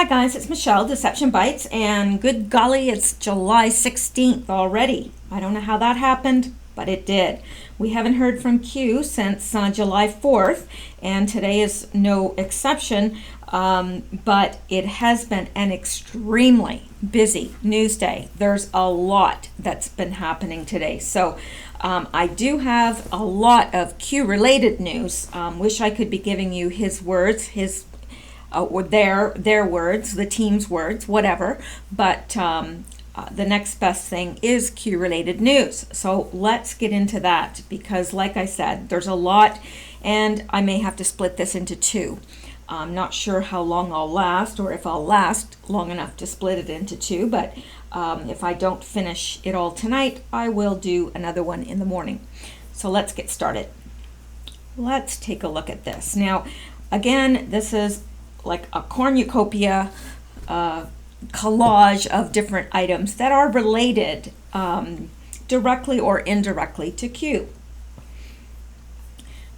Hi guys, it's Mishel, Deception Bytes, and good golly, it's July 16th already. I don't know how that happened, but it did. We haven't heard from Q since July 4th, and today is no exception, but it has been an extremely busy news day. There's a lot that's been happening today, so I do have a lot of Q-related news. Wish I could be giving you his words, or their words, the team's words, whatever. But the next best thing is Q-related news. So let's get into that because, like I said, there's a lot, and I may have to split this into two. I'm not sure how long I'll last, or if I'll last long enough to split it into two, but if I don't finish it all tonight, I will do another one in the morning. So let's get started. Let's take a look at this. Now, again, this is like a cornucopia collage of different items that are related directly or indirectly to Q.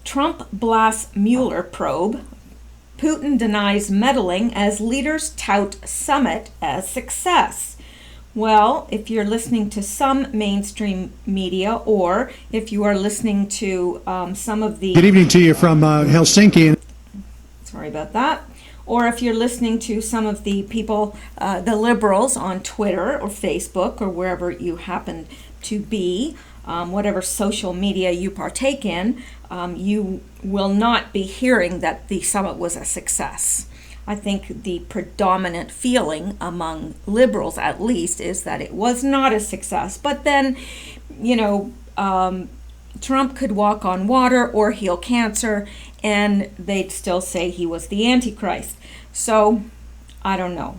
Trump blasts Mueller probe. Putin denies meddling as leaders tout summit as success. Well, if you're listening to some mainstream media, or if you are listening to some of the... Good evening to you from Helsinki. Sorry about that. Or if you're listening to some of the people, the liberals on Twitter or Facebook or wherever you happen to be, whatever social media you partake in, you will not be hearing that the summit was a success. I think the predominant feeling among liberals, at least, is that it was not a success. But then, you know, Trump could walk on water or heal cancer, and they'd still say he was the Antichrist. So, I don't know.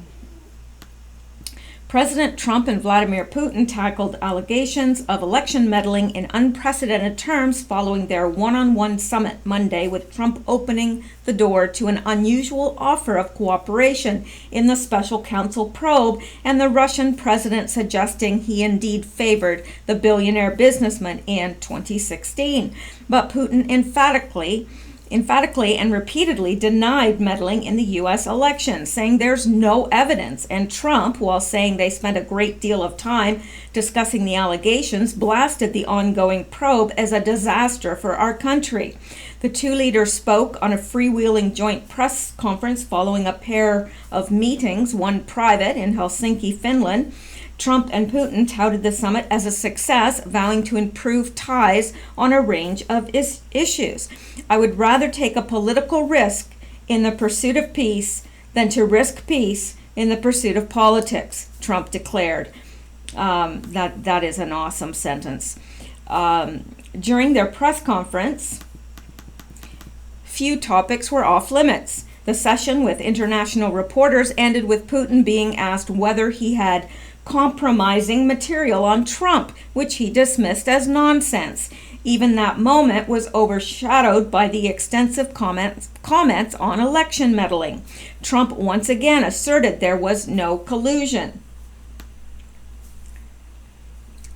President Trump and Vladimir Putin tackled allegations of election meddling in unprecedented terms following their one-on-one summit Monday, with Trump opening the door to an unusual offer of cooperation in the special counsel probe, and the Russian president suggesting he indeed favored the billionaire businessman in 2016. But Putin emphatically and repeatedly denied meddling in the U.S. election, saying there's no evidence. And Trump, while saying they spent a great deal of time discussing the allegations, blasted the ongoing probe as a disaster for our country. The two leaders spoke on a freewheeling joint press conference following a pair of meetings, one private in Helsinki, Finland. Trump and Putin touted the summit as a success, vowing to improve ties on a range of issues. I would rather take a political risk in the pursuit of peace than to risk peace in the pursuit of politics, Trump declared. That is an awesome sentence. During their press conference, few topics were off limits. The session with international reporters ended with Putin being asked whether he had compromising material on Trump, which he dismissed as nonsense. Even that moment was overshadowed by the extensive comments on election meddling. Trump once again asserted there was no collusion.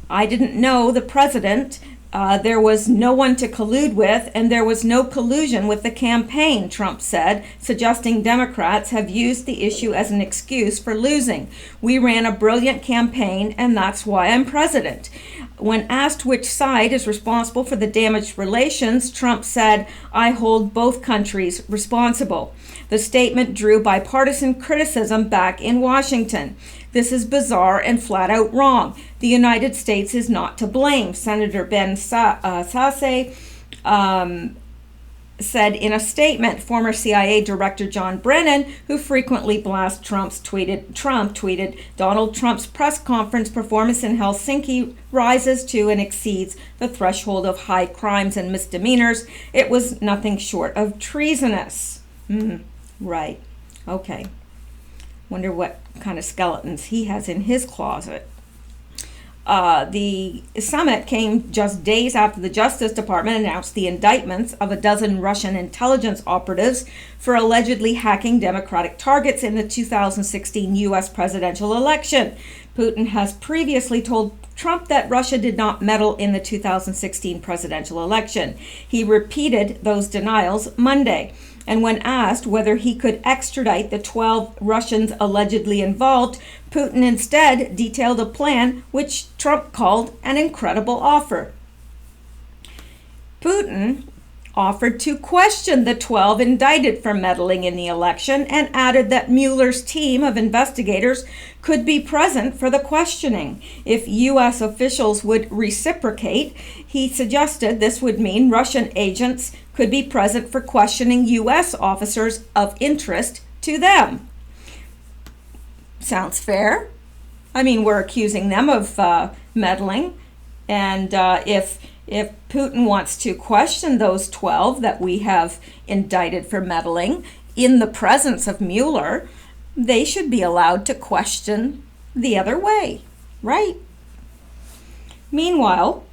I didn't know the president. There was no one to collude with, and there was no collusion with the campaign, Trump said, suggesting Democrats have used the issue as an excuse for losing. We ran a brilliant campaign, and that's why I'm president. When asked which side is responsible for the damaged relations, Trump said, I hold both countries responsible. The statement drew bipartisan criticism back in Washington. This is bizarre and flat out wrong. The United States is not to blame, Senator Ben Sasse said in a statement. Former CIA Director John Brennan, who frequently blasts Trump tweeted, Donald Trump's press conference performance in Helsinki rises to and exceeds the threshold of high crimes and misdemeanors. It was nothing short of treasonous. Right. Okay. Wonder what kind of skeletons he has in his closet. The summit came just days after the Justice Department announced the indictments of a dozen Russian intelligence operatives for allegedly hacking Democratic targets in the 2016 U.S. presidential election. Putin has previously told Trump that Russia did not meddle in the 2016 presidential election. He repeated those denials Monday. And when asked whether he could extradite the 12 Russians allegedly involved, Putin instead detailed a plan which Trump called an incredible offer. Putin offered to question the 12 indicted for meddling in the election and added that Mueller's team of investigators could be present for the questioning. If U.S. officials would reciprocate, he suggested this would mean Russian agents could be present for questioning U.S. officers of interest to them. Sounds fair. I mean, we're accusing them of meddling, and if Putin wants to question those 12 that we have indicted for meddling in the presence of Mueller, they should be allowed to question the other way, right? Meanwhile,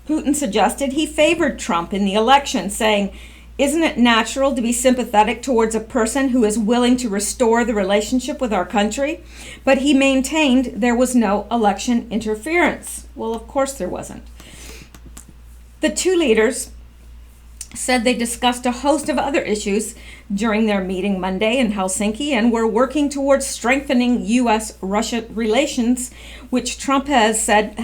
Putin suggested he favored Trump in the election, saying, "Isn't it natural to be sympathetic towards a person who is willing to restore the relationship with our country?" But he maintained there was no election interference. Well, of course there wasn't. The two leaders said they discussed a host of other issues during their meeting Monday in Helsinki and were working towards strengthening U.S.-Russia relations, which Trump has said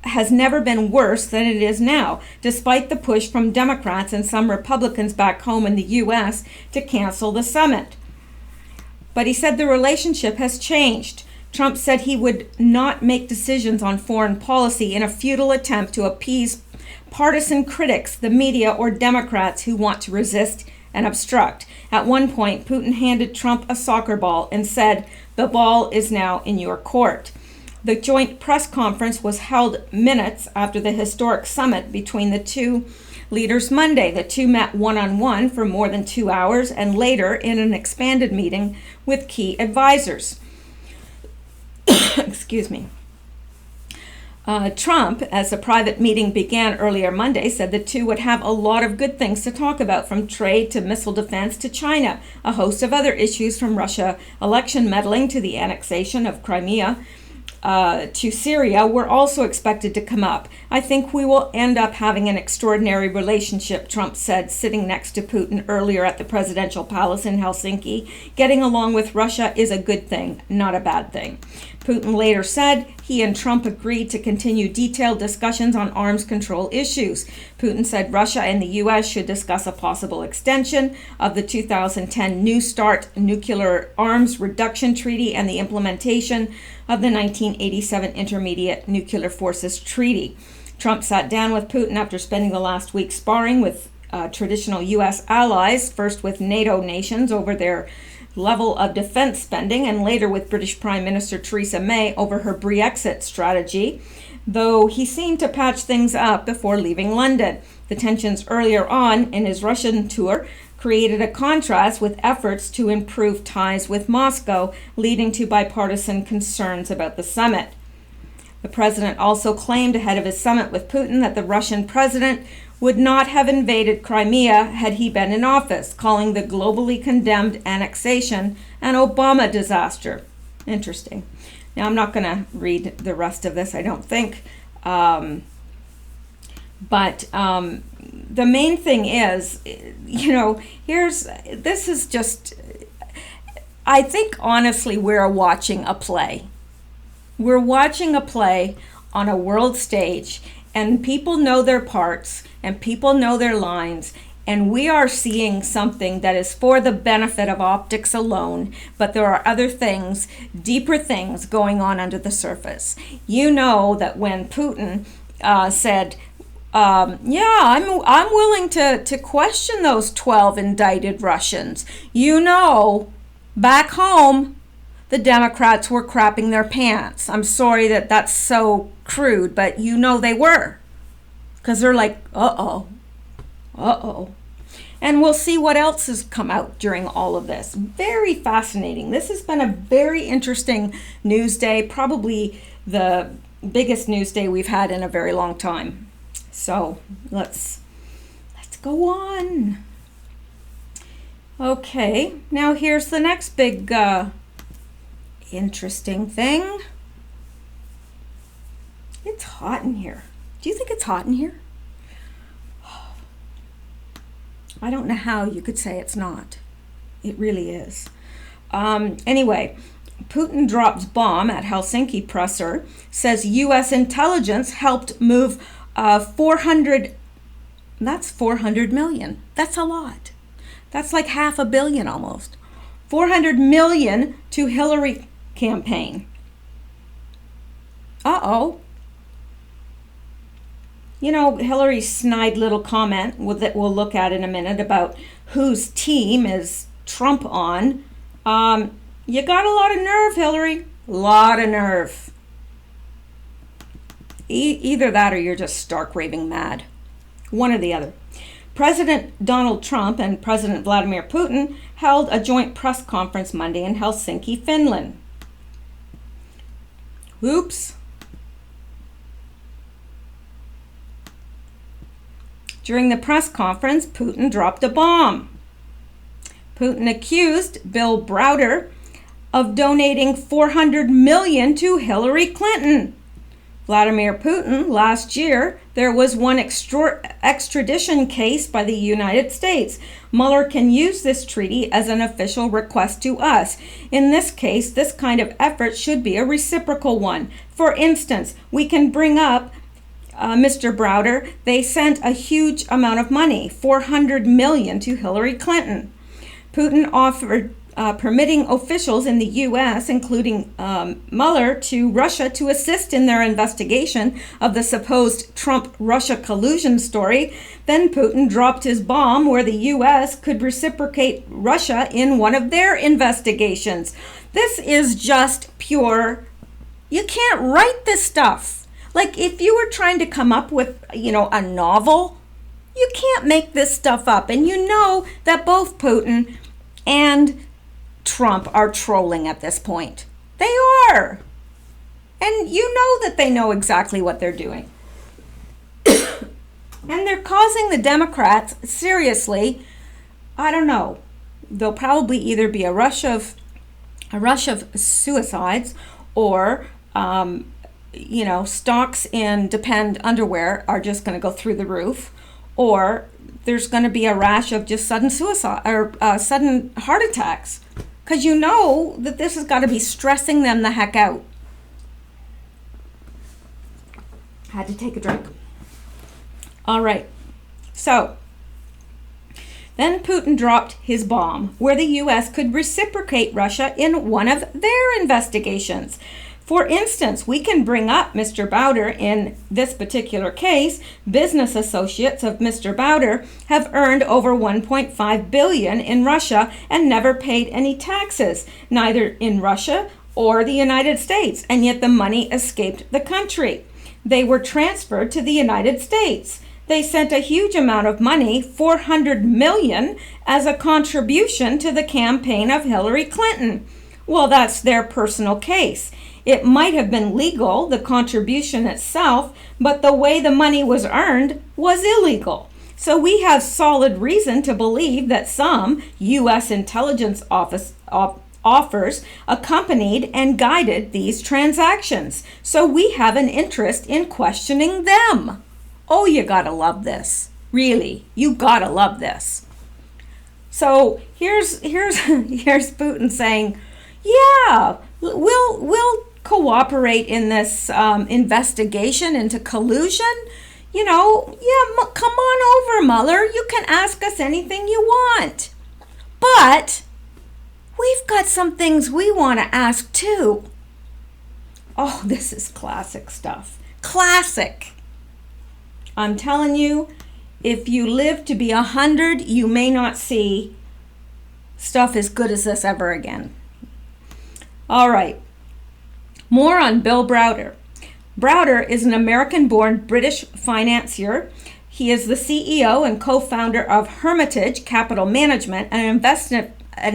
has never been worse than it is now, despite the push from Democrats and some Republicans back home in the U.S. to cancel the summit. But he said the relationship has changed. Trump said he would not make decisions on foreign policy in a futile attempt to appease partisan critics, the media, or Democrats who want to resist and obstruct. At one point, Putin handed Trump a soccer ball and said, "The ball is now in your court." The joint press conference was held minutes after the historic summit between the two leaders Monday. The two met one-on-one for more than 2 hours and later in an expanded meeting with key advisors. Excuse me. Trump, as the private meeting began earlier Monday, said the two would have a lot of good things to talk about, from trade to missile defense to China, a host of other issues from Russia election meddling to the annexation of Crimea to Syria were also expected to come up. "I think we will end up having an extraordinary relationship," Trump said, sitting next to Putin earlier at the presidential palace in Helsinki. "Getting along with Russia is a good thing, not a bad thing." Putin later said he and Trump agreed to continue detailed discussions on arms control issues. Putin said Russia and the U.S. should discuss a possible extension of the 2010 New START nuclear arms reduction treaty and the implementation of the 1987 Intermediate Nuclear Forces Treaty. Trump sat down with Putin after spending the last week sparring with traditional U.S. allies, first with NATO nations over their level of defense spending, and later with British Prime Minister Theresa May over her Brexit strategy, though he seemed to patch things up before leaving London. The tensions earlier on in his Russian tour created a contrast with efforts to improve ties with Moscow, leading to bipartisan concerns about the summit. The president also claimed ahead of his summit with Putin that the Russian president would not have invaded Crimea had he been in office, calling the globally condemned annexation an Obama disaster. Interesting. Now, I'm not going to read the rest of this, I don't think. But the main thing is, this is just, I think honestly we're watching a play. We're watching a play on a world stage, and people know their parts and people know their lines, and we are seeing something that is for the benefit of optics alone, but there are other things, deeper things going on under the surface. You know that when Putin said, I'm willing to question those 12 indicted Russians, back home, the Democrats were crapping their pants. I'm sorry that that's so crude, but they were. Because they're like, uh-oh. And we'll see what else has come out during all of this. Very fascinating. This has been a very interesting news day, probably the biggest news day we've had in a very long time. So let's go on. Okay, now here's the next big interesting thing. It's hot in here. Do you think it's hot in here? I don't know how you could say it's not. It really is. Anyway, Putin drops bomb at Helsinki presser, says U.S. intelligence helped move 400 million. That's a lot. That's like $500 million almost. 400 million to Hillary campaign. Uh-oh. You know, Hillary's snide little comment that we'll look at in a minute about whose team is Trump on. You got a lot of nerve, Hillary. A lot of nerve. Either that or you're just stark raving mad. One or the other. President Donald Trump and President Vladimir Putin held a joint press conference Monday in Helsinki, Finland. Oops. During the press conference, Putin dropped a bomb. Putin accused Bill Browder of donating $400 million to Hillary Clinton. Vladimir Putin, last year, there was one extradition case by the United States. Mueller can use this treaty as an official request to us. In this case, this kind of effort should be a reciprocal one. For instance, we can bring up Mr. Browder, they sent a huge amount of money, $400 million, to Hillary Clinton. Putin offered permitting officials in the U.S., including Mueller, to Russia to assist in their investigation of the supposed Trump-Russia collusion story. Then Putin dropped his bomb where the U.S. could reciprocate Russia in one of their investigations. This is just pure, you can't write this stuff. Like if you were trying to come up with, a novel, you can't make this stuff up. And you know that both Putin and Trump are trolling at this point. They are. And you know that they know exactly what they're doing. And they're causing the Democrats, seriously, I don't know. There'll probably either be a rush of suicides or stocks in Depend underwear are just going to go through the roof, or there's going to be a rash of just sudden suicide or sudden heart attacks, because you know that this has got to be stressing them the heck out. Had to take a drink. All right. So then Putin dropped his bomb where the U.S. could reciprocate Russia in one of their investigations. For instance, we can bring up Mr. Browder. In this particular case, business associates of Mr. Browder have earned over $1.5 billion in Russia and never paid any taxes, neither in Russia or the United States, and yet the money escaped the country. They were transferred to the United States. They sent a huge amount of money, $400 million, as a contribution to the campaign of Hillary Clinton. Well, that's their personal case. It might have been legal, the contribution itself, but the way the money was earned was illegal. So we have solid reason to believe that some U.S. intelligence offers accompanied and guided these transactions. So we have an interest in questioning them. Oh, you gotta love this. Really, you gotta love this. So here's Putin saying, yeah, we'll cooperate in this investigation into collusion. Come on over, Mueller. You can ask us anything you want. But we've got some things we want to ask too. Oh, this is classic stuff. Classic. I'm telling you, if you live to be 100, you may not see stuff as good as this ever again. All right. More on Bill Browder. Browder is an American-born British financier. He is the CEO and co-founder of Hermitage Capital Management, an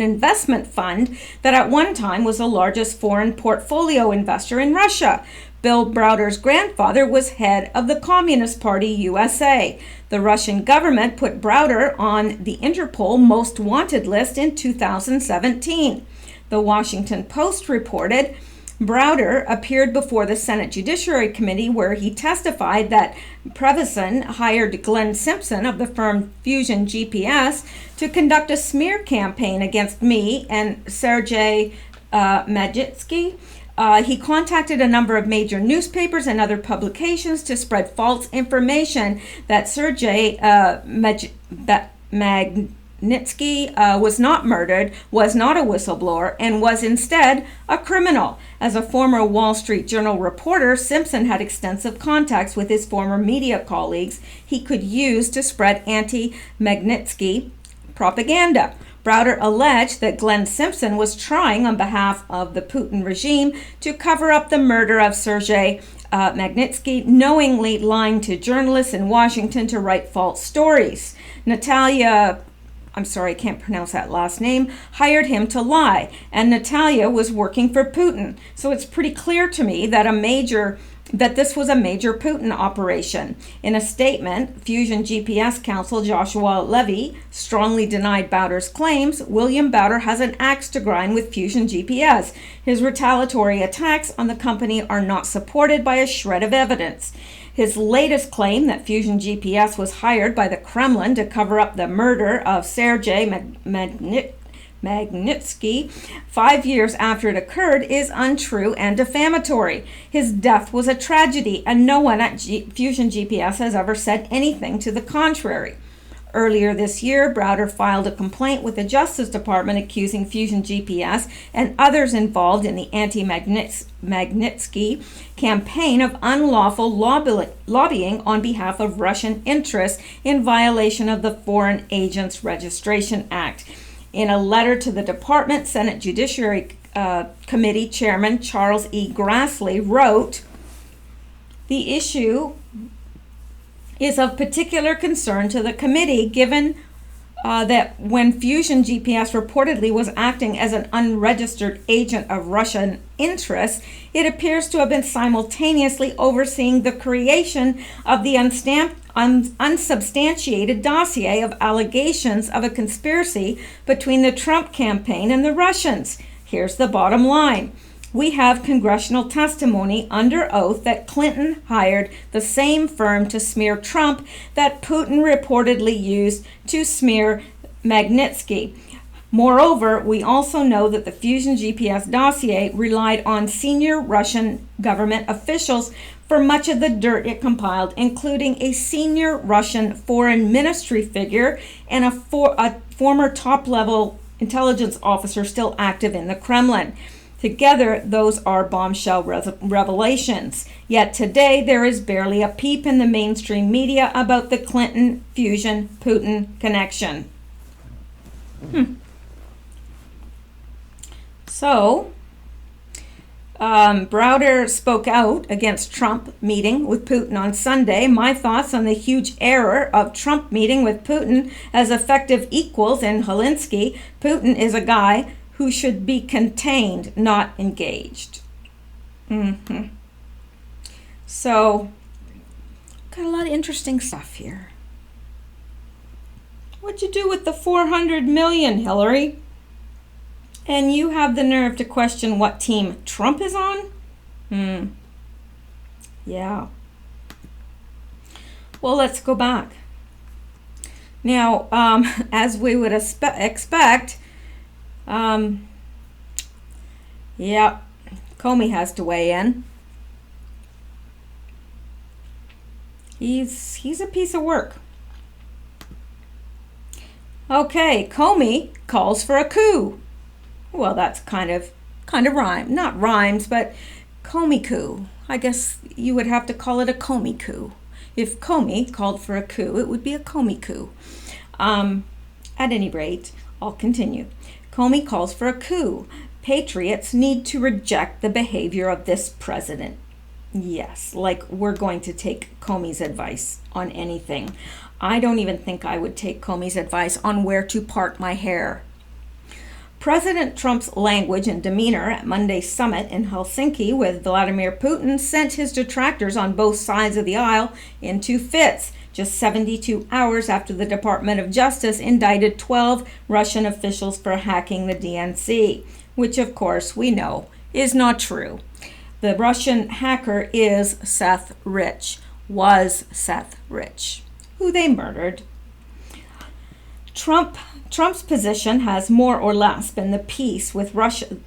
investment fund that at one time was the largest foreign portfolio investor in Russia. Bill Browder's grandfather was head of the Communist Party USA. The Russian government put Browder on the Interpol Most Wanted list in 2017. The Washington Post reported Browder appeared before the Senate Judiciary Committee, where he testified that Preveson hired Glenn Simpson of the firm Fusion GPS to conduct a smear campaign against me and Sergei Magnitsky. He contacted a number of major newspapers and other publications to spread false information that Sergei Magnitsky was not murdered, was not a whistleblower, and was instead a criminal. As a former Wall Street Journal reporter, Simpson had extensive contacts with his former media colleagues he could use to spread anti-Magnitsky propaganda. Browder alleged that Glenn Simpson was trying on behalf of the Putin regime to cover up the murder of Sergei Magnitsky, knowingly lying to journalists in Washington to write false stories. Natalia, I'm sorry, I can't pronounce that last name, hired him to lie, and Natalia was working for Putin. So it's pretty clear to me that this was a major Putin operation. In a statement, Fusion GPS counsel Joshua Levy strongly denied Browder's claims. William Browder has an axe to grind with Fusion GPS. His retaliatory attacks on the company are not supported by a shred of evidence. His latest claim that Fusion GPS was hired by the Kremlin to cover up the murder of Sergei Magnitsky 5 years after it occurred is untrue and defamatory. His death was a tragedy, and no one at Fusion GPS has ever said anything to the contrary. Earlier this year, Browder filed a complaint with the Justice Department accusing Fusion GPS and others involved in the anti-Magnitsky campaign of unlawful lobbying on behalf of Russian interests in violation of the Foreign Agents Registration Act. In a letter to the department, Senate Judiciary Committee Chairman Charles E. Grassley wrote, "The issue is of particular concern to the committee, given that when Fusion GPS reportedly was acting as an unregistered agent of Russian interests, it appears to have been simultaneously overseeing the creation of the unsubstantiated dossier of allegations of a conspiracy between the Trump campaign and the Russians. Here's the bottom line. We have congressional testimony under oath that Clinton hired the same firm to smear Trump that Putin reportedly used to smear Magnitsky. Moreover, we also know that the Fusion GPS dossier relied on senior Russian government officials for much of the dirt it compiled, including a senior Russian foreign ministry figure and a former top-level intelligence officer still active in the Kremlin. Together, those are bombshell revelations. Yet today, there is barely a peep in the mainstream media about the Clinton-Fusion-Putin connection." So, Browder spoke out against Trump meeting with Putin on Sunday. My thoughts on the huge error of Trump meeting with Putin as effective equals in Helsinki. Putin is a guy who should be contained, not engaged. So, got a lot of interesting stuff here. What'd you do with the 400 million, Hillary? And you have the nerve to question what team Trump is on? Yeah. Well, let's go back. Now, as we would expect, yeah, Comey has to weigh in. He's a piece of work. Okay, Comey calls for a coup. Well, that's kind of rhyme, not rhymes, but Comey coup. I guess you would have to call it a Comey coup. If Comey called for a coup, it would be a Comey coup. At any rate, I'll continue. Comey calls for a coup. Patriots need to reject the behavior of this president. Yes, like we're going to take Comey's advice on anything. I don't even think I would take Comey's advice on where to part my hair. President Trump's language and demeanor at Monday's summit in Helsinki with Vladimir Putin sent his detractors on both sides of the aisle into fits, just 72 hours after the Department of Justice indicted 12 Russian officials for hacking the DNC, which of course we know is not true. The Russian hacker is Seth Rich, was Seth Rich, who they murdered. Trump's position has more or less been that peace with Russia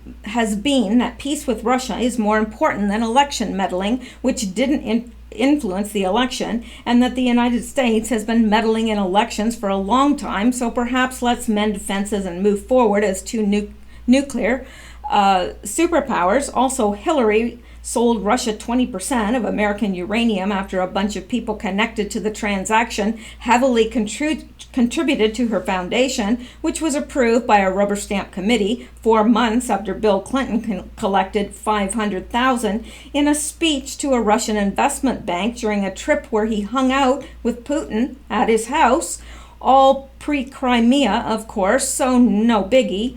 is more important than election meddling, which didn't influence the election, and that the United States has been meddling in elections for a long time, so perhaps let's mend fences and move forward as two nuclear superpowers. Also, Hillary sold Russia 20% of American uranium after a bunch of people connected to the transaction heavily contributed to her foundation, which was approved by a rubber stamp committee 4 months after Bill Clinton collected $500,000 in a speech to a Russian investment bank during a trip where he hung out with Putin at his house, all pre-Crimea, of course, so no biggie.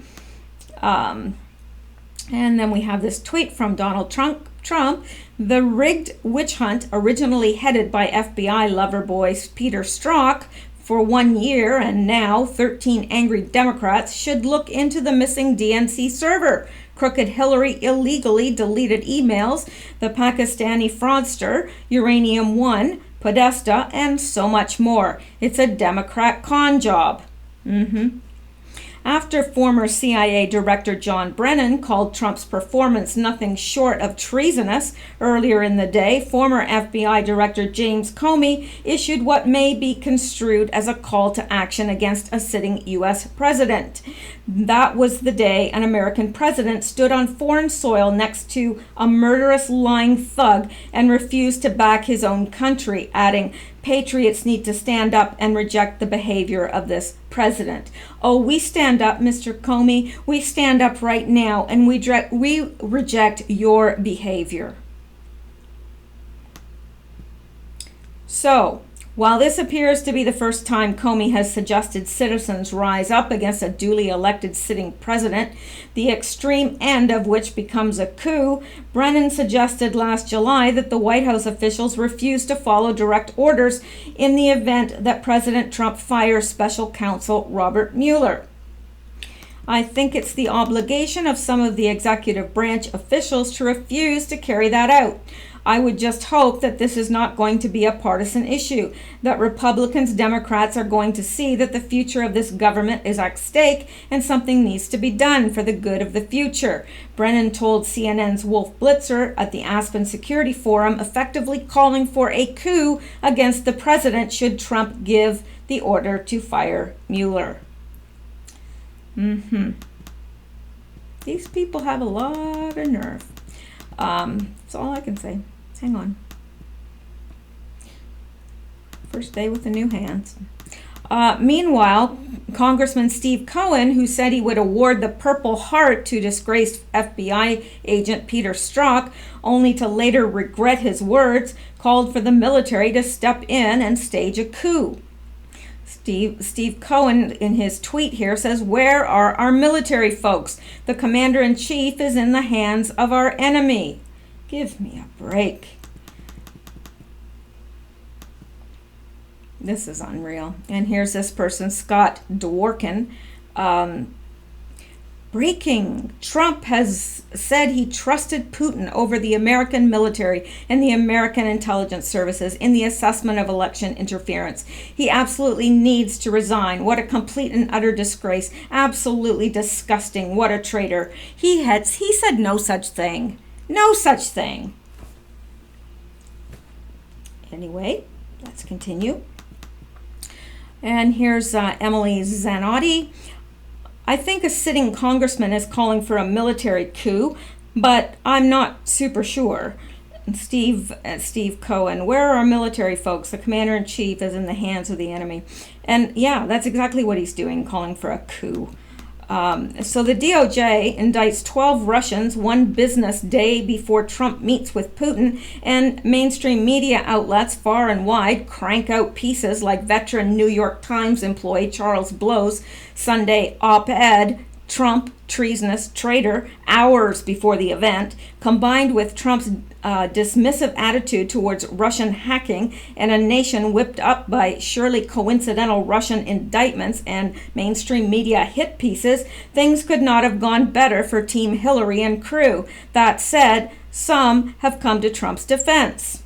And then we have this tweet from Donald Trump. The rigged witch hunt, originally headed by FBI lover boy Peter Strzok for 1 year, and now 13 angry Democrats should look into the missing DNC server, crooked Hillary illegally deleted emails, the Pakistani fraudster, Uranium One, Podesta, and so much more. It's a Democrat con job. After former CIA Director John Brennan called Trump's performance nothing short of treasonous earlier in the day, former FBI Director James Comey issued what may be construed as a call to action against a sitting U.S. president. That was the day an American president stood on foreign soil next to a murderous lying thug and refused to back his own country, adding, "Patriots need to stand up and reject the behavior of this president." Oh, we stand up, Mr. Comey. We stand up right now, and we reject your behavior. So, while this appears to be the first time Comey has suggested citizens rise up against a duly elected sitting president, the extreme end of which becomes a coup, Brennan suggested last July that the White House officials refuse to follow direct orders in the event that President Trump fires special counsel Robert Mueller. I think it's the obligation of some of the executive branch officials to refuse to carry that out. I would just hope that this is not going to be a partisan issue, that Republicans, Democrats are going to see that the future of this government is at stake and something needs to be done for the good of the future. Brennan told CNN's Wolf Blitzer at the Aspen Security Forum, effectively calling for a coup against the president should Trump give the order to fire Mueller. These people have a lot of nerve. That's all I can say. Hang on. First day with the new hands. Meanwhile, Congressman Steve Cohen, who said he would award the Purple Heart to disgraced FBI agent Peter Strzok, only to later regret his words, called for the military to step in and stage a coup. Steve Cohen, in his tweet here, says, "Where are our military folks? The commander-in-chief is in the hands of our enemy." Give me a break. This is unreal. And here's this person, Scott Dworkin. Breaking. Trump has said he trusted Putin over the American military and the American intelligence services in the assessment of election interference. He absolutely needs to resign. What a complete and utter disgrace. Absolutely disgusting. What a traitor. He said no such thing. No such thing. Anyway, let's continue. And here's Emily Zanotti. I think a sitting congressman is calling for a military coup, but I'm not super sure. Steve Cohen, where are our military folks? The commander-in-chief is in the hands of the enemy. And yeah, that's exactly what he's doing, calling for a coup. So the DOJ indicts 12 Russians 1 business day before Trump meets with Putin, and mainstream media outlets far and wide crank out pieces like veteran New York Times employee Charles Blow's Sunday op-ed, Trump, treasonous traitor, hours before the event, combined with Trump's dismissive attitude towards Russian hacking and a nation whipped up by surely coincidental Russian indictments and mainstream media hit pieces, things could not have gone better for Team Hillary and crew. That said, some have come to Trump's defense.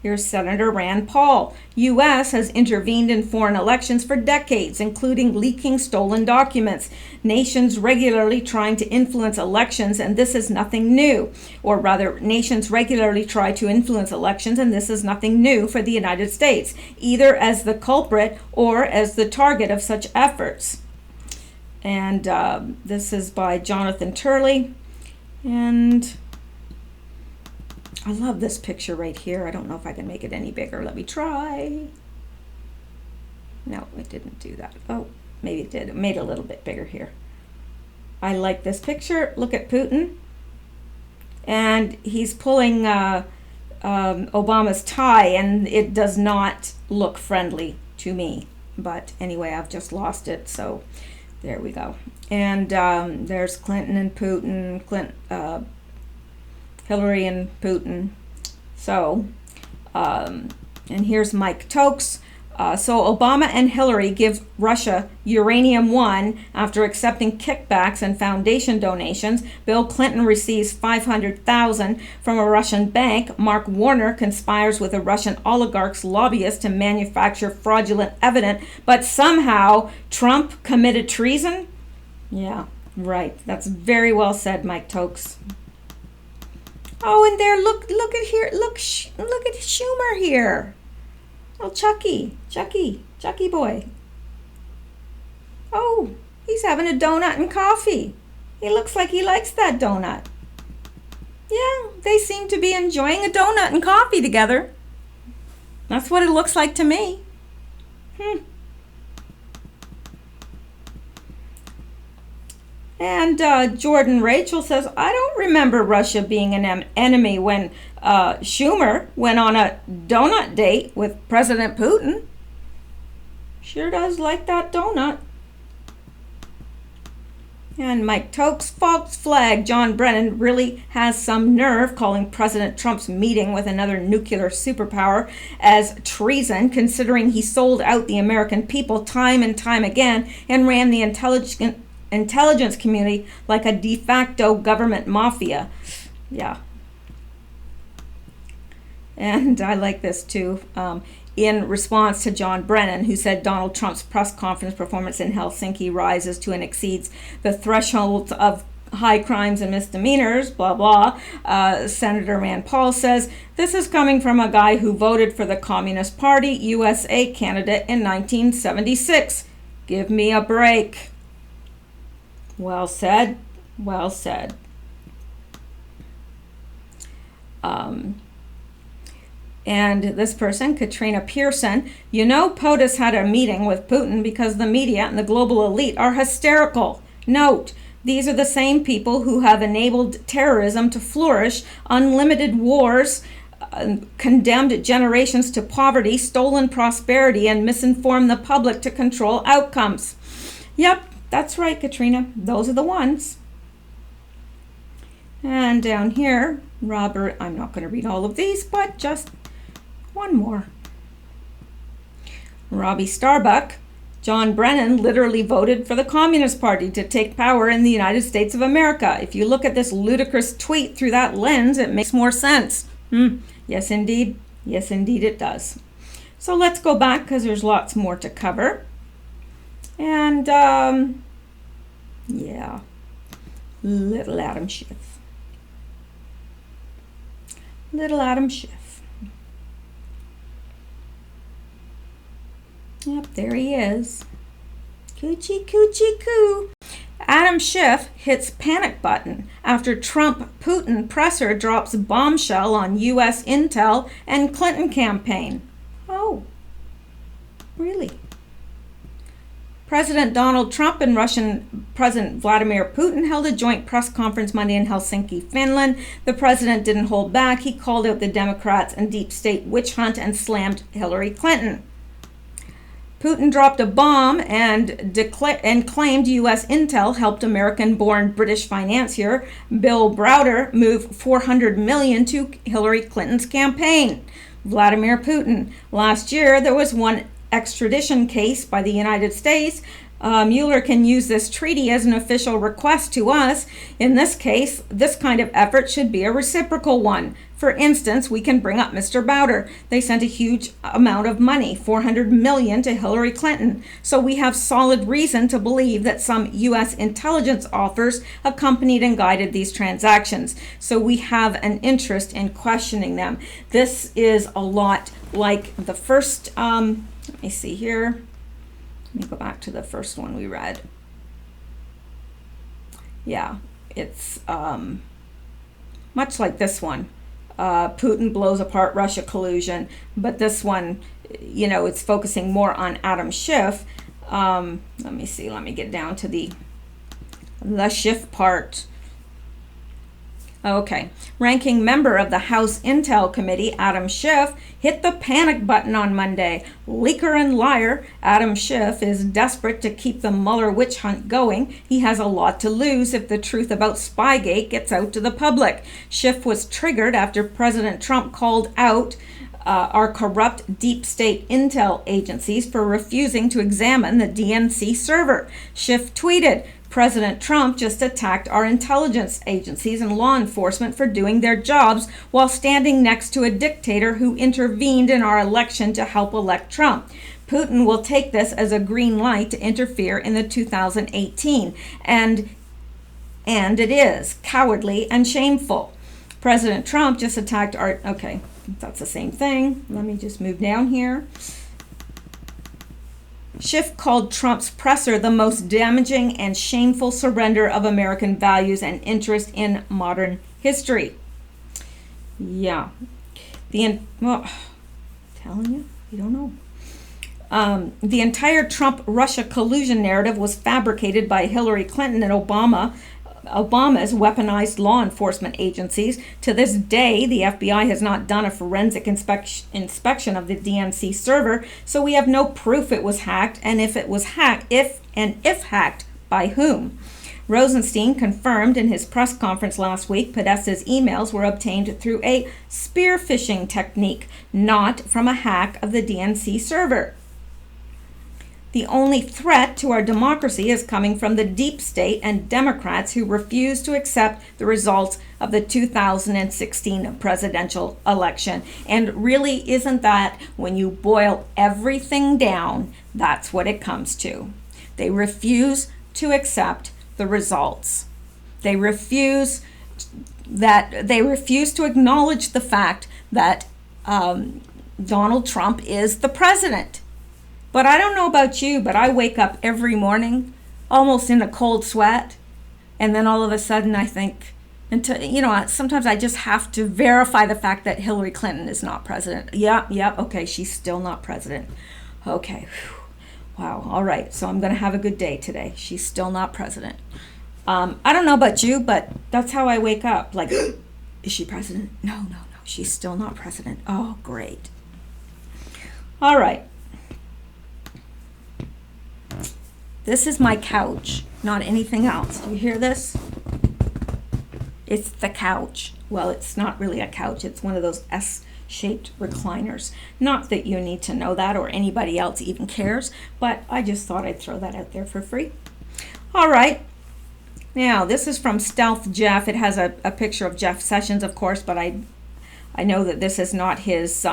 Here's Senator Rand Paul. U.S. has intervened in foreign elections for decades, including leaking stolen documents. Nations regularly trying to influence elections, and this is nothing new. Or rather, nations regularly try to influence elections, and this is nothing new for the United States, either as the culprit or as the target of such efforts. And this is by Jonathan Turley. And I love this picture right here. I don't know if I can make it any bigger. Let me try. No, it didn't do that. Oh, maybe it did. It made it a little bit bigger here. I like this picture. Look at Putin. And he's pulling Obama's tie, and it does not look friendly to me. But anyway, I've just lost it, so there we go. And there's Clinton and Putin, Hillary and Putin. So, and here's Mike Tokes. So Obama and Hillary give Russia uranium-1 after accepting kickbacks and foundation donations. Bill Clinton receives $500,000 from a Russian bank. Mark Warner conspires with a Russian oligarch's lobbyist to manufacture fraudulent evidence. But somehow Trump committed treason? Yeah, right. That's very well said, Mike Tokes. Oh, and there, look at here, look at Schumer here. Oh, Chucky boy. Oh, he's having a donut and coffee. He looks like he likes that donut. Yeah, they seem to be enjoying a donut and coffee together. That's what it looks like to me. And Jordan Rachel says, I don't remember Russia being an enemy when Schumer went on a donut date with President Putin. Sure does like that donut. And Mike Tokes, false flag. John Brennan really has some nerve calling President Trump's meeting with another nuclear superpower as treason, considering he sold out the American people time and time again and ran the intelligence community like a de facto government mafia. Yeah. And I like this too. In response to John Brennan, who said Donald Trump's press conference performance in Helsinki rises to and exceeds the thresholds of high crimes and misdemeanors, blah, blah. Senator Rand Paul says, this is coming from a guy who voted for the Communist Party USA candidate in 1976. Give me a break. Well said. Well said. And this person, Katrina Pearson, you know POTUS had a meeting with Putin because the media and the global elite are hysterical. Note, these are the same people who have enabled terrorism to flourish, unlimited wars, condemned generations to poverty, stolen prosperity, and misinformed the public to control outcomes. Yep, that's right, Katrina. Those are the ones. And down here, Robert, I'm not going to read all of these, but just one more. Robbie Starbuck, John Brennan literally voted for the Communist Party to take power in the United States of America. If you look at this ludicrous tweet through that lens, it makes more sense. Yes, indeed. Yes, indeed it does. So let's go back because there's lots more to cover. And, yeah, little Adam Schiff. Little Adam Schiff. Yep, there he is. Coochie, coochie, coo. Adam Schiff hits panic button after Trump-Putin presser drops bombshell on U.S. intel and Clinton campaign. Oh, really? President Donald Trump and Russian President Vladimir Putin held a joint press conference Monday in Helsinki, Finland. The president didn't hold back. He called out the Democrats and deep state witch hunt and slammed Hillary Clinton. Putin dropped a bomb and claimed U.S. intel helped American-born British financier Bill Browder move $400 million to Hillary Clinton's campaign. Vladimir Putin. Last year, there was one extradition case by the United States. Mueller can use this treaty as an official request to us. In this case, this kind of effort should be a reciprocal one. For instance, we can bring up Mr. Browder. They sent a huge amount of money, $400 million, to Hillary Clinton. So we have solid reason to believe that some U.S. intelligence offers accompanied and guided these transactions. So we have an interest in questioning them. This is a lot like the first, let me see here. Let me go back to the first one we read. Yeah, it's much like this one. Putin blows apart Russia collusion, but this one, you know, it's focusing more on Adam Schiff. Let me see, let me get down to the Schiff part. Okay, ranking member of the House Intel Committee, Adam Schiff, hit the panic button on Monday. Leaker and liar, Adam Schiff is desperate to keep the Mueller witch hunt going. He has a lot to lose if the truth about Spygate gets out to the public. Schiff was triggered after President Trump called out our corrupt deep state intel agencies for refusing to examine the DNC server. Schiff tweeted, President Trump just attacked our intelligence agencies and law enforcement for doing their jobs while standing next to a dictator who intervened in our election to help elect Trump. Putin will take this as a green light to interfere in the 2018, and it is cowardly and shameful. President Trump just attacked our, okay, that's the same thing. Let me just move down here. Schiff called Trump's presser the most damaging and shameful surrender of American values and interest in modern history. Yeah. Well, telling you, you don't know. The entire Trump-Russia collusion narrative was fabricated by Hillary Clinton and Obama's weaponized law enforcement agencies. To this day, the FBI has not done a forensic inspection of the DNC server, so we have no proof it was hacked, and if hacked, by whom. Rosenstein confirmed in his press conference last week Podesta's emails were obtained through a spear phishing technique, not from a hack of the DNC server. The only threat to our democracy is coming from the deep state and Democrats who refuse to accept the results of the 2016 presidential election. And really, isn't that, when you boil everything down, that's what it comes to. They refuse to accept the results. They refuse to acknowledge the fact that Donald Trump is the president. But I don't know about you, but I wake up every morning almost in a cold sweat. And then all of a sudden I think, sometimes I just have to verify the fact that Hillary Clinton is not president. Yep, okay, she's still not president. Okay, wow, all right, so I'm going to have a good day today. She's still not president. I don't know about you, but that's how I wake up. Like, is she president? No, she's still not president. Oh, great. All right. This is my couch, not anything else. Do you hear this? It's the couch. Well, it's not really a couch. It's one of those S-shaped recliners. Not that you need to know that or anybody else even cares, but I just thought I'd throw that out there for free. All right. Now, this is from Stealth Jeff. It has a picture of Jeff Sessions, of course, but I know that this is not his,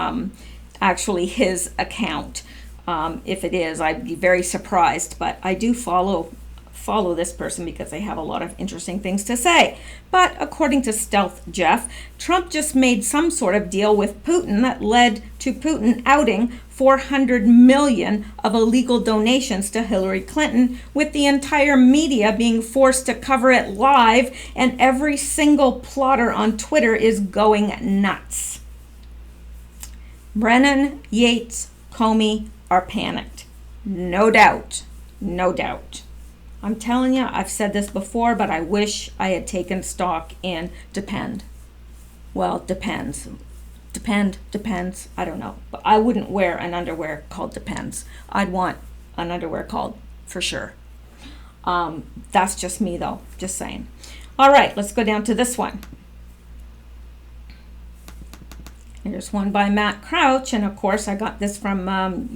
actually his account. If it is, I'd be very surprised, but I do follow this person because they have a lot of interesting things to say. But according to Stealth Jeff, Trump just made some sort of deal with Putin that led to Putin outing $400 million of illegal donations to Hillary Clinton, with the entire media being forced to cover it live, and every single plotter on Twitter is going nuts. Brennan, Yates, Comey are panicked. No doubt. I'm telling you, I've said this before, but I wish I had taken stock in Depend. Well, it depends. Depends, I don't know. But I wouldn't wear an underwear called Depends. I'd want an underwear called For Sure. That's just me though, just saying. All right, let's go down to this one. Here's one by Matt Crouch, and of course I got this from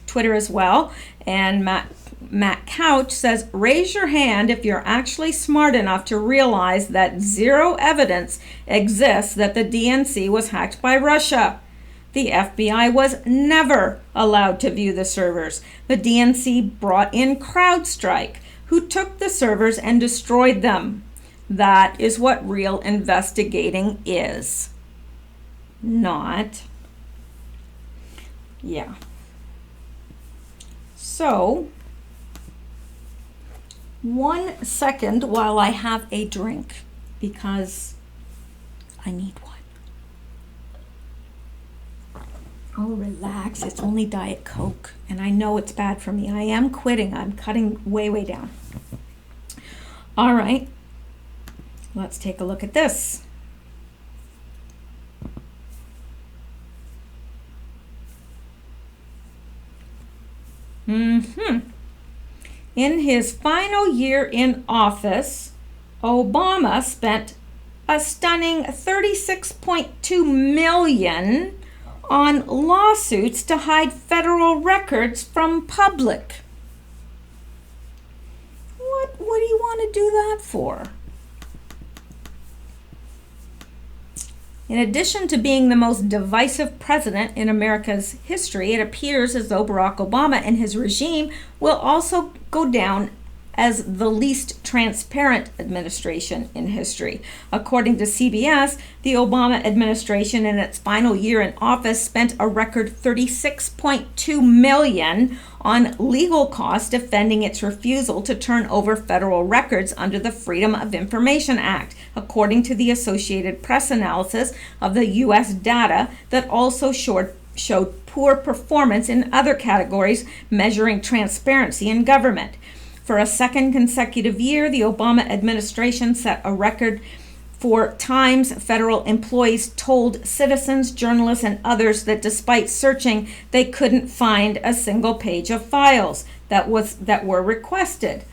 Twitter as well. And Matt Couch says, raise your hand if you're actually smart enough to realize that zero evidence exists that the DNC was hacked by Russia. The FBI was never allowed to view the servers. The DNC brought in CrowdStrike, who took the servers and destroyed them. That is what real investigating is. Not. Yeah. So, 1 second while I have a drink, because I need one. Oh, relax. It's only Diet Coke. And I know it's bad for me. I am quitting. I'm cutting way, way down. All right. Let's take a look at this. In his final year in office, Obama spent a stunning $36.2 million on lawsuits to hide federal records from public. What do you want to do that for? In addition to being the most divisive president in America's history, it appears as though Barack Obama and his regime will also go down as the least transparent administration in history. According to CBS, the Obama administration in its final year in office spent a record $36.2 million on legal costs defending its refusal to turn over federal records under the Freedom of Information Act, according to the Associated Press analysis of the U.S. data that also showed poor performance in other categories measuring transparency in government. For a second consecutive year, the Obama administration set a record for times federal employees told citizens, journalists, and others that despite searching, they couldn't find a single page of files that were requested.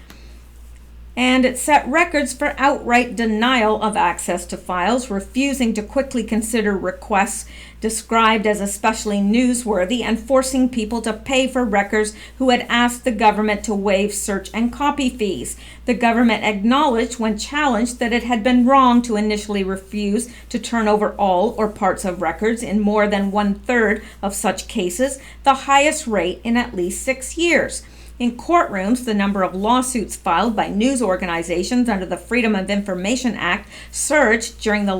And it set records for outright denial of access to files, refusing to quickly consider requests described as especially newsworthy, and forcing people to pay for records who had asked the government to waive search and copy fees. The government acknowledged when challenged that it had been wrong to initially refuse to turn over all or parts of records in more than 1/3 of such cases, the highest rate in at least 6 years. In courtrooms, the number of lawsuits filed by news organizations under the Freedom of Information Act surged during the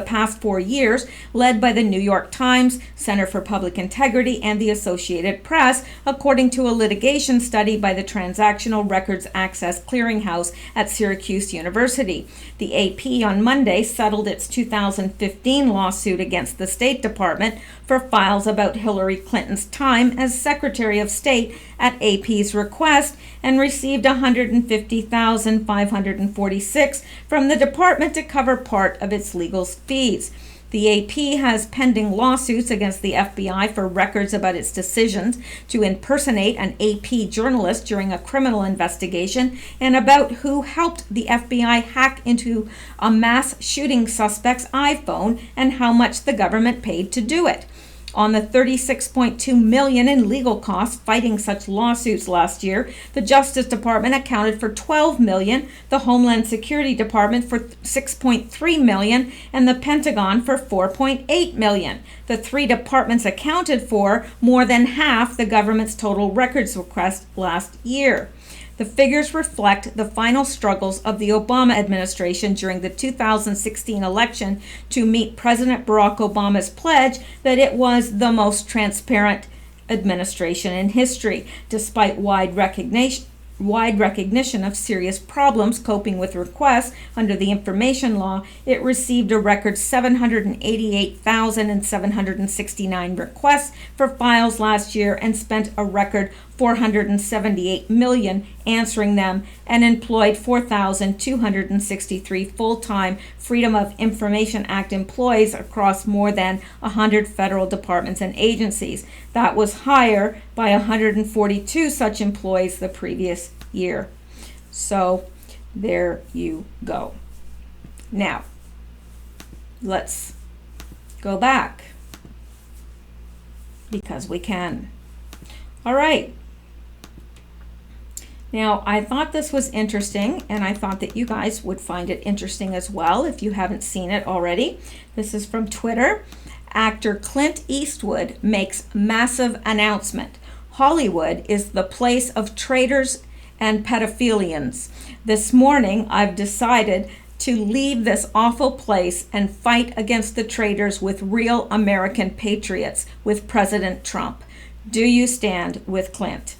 past 4 years, led by the New York Times, Center for Public Integrity, and the Associated Press, according to a litigation study by the Transactional Records Access Clearinghouse at Syracuse University. The AP on Monday settled its 2015 lawsuit against the State Department for files about Hillary Clinton's time as Secretary of State at AP's request, and received $150,546 from the department to cover part of its legal fees. The AP has pending lawsuits against the FBI for records about its decisions to impersonate an AP journalist during a criminal investigation, and about who helped the FBI hack into a mass shooting suspect's iPhone and how much the government paid to do it. On the $36.2 million in legal costs fighting such lawsuits last year, the Justice Department accounted for $12 million, the Homeland Security Department for $6.3 million, and the Pentagon for $4.8 million. The three departments accounted for more than half the government's total records request last year. The figures reflect the final struggles of the Obama administration during the 2016 election to meet President Barack Obama's pledge that it was the most transparent administration in history. Despite wide recognition of serious problems coping with requests under the information law, it received a record 788,769 requests for files last year and spent a record 478 million answering them, and employed 4,263 full-time Freedom of Information Act employees across more than 100 federal departments and agencies. That was higher by 142 such employees the previous year. So there you go. Now, let's go back, because we can. All right. Now, I thought this was interesting, and I thought that you guys would find it interesting as well if you haven't seen it already. This is from Twitter. Actor Clint Eastwood makes massive announcement. Hollywood is the place of traitors and pedophilians. This morning, I've decided to leave this awful place and fight against the traitors with real American patriots, with President Trump. Do you stand with Clint?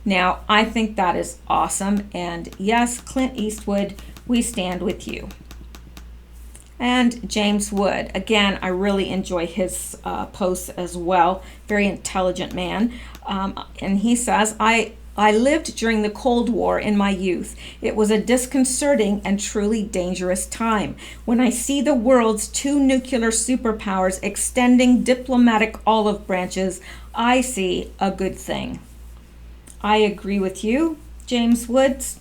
Now, I think that is awesome, and yes, Clint Eastwood, we stand with you. And James Wood, again, I really enjoy his posts as well. Very intelligent man. And he says, I lived during the Cold War in my youth. It was a disconcerting and truly dangerous time. When I see the world's two nuclear superpowers extending diplomatic olive branches, I see a good thing. I agree with you, James Woods.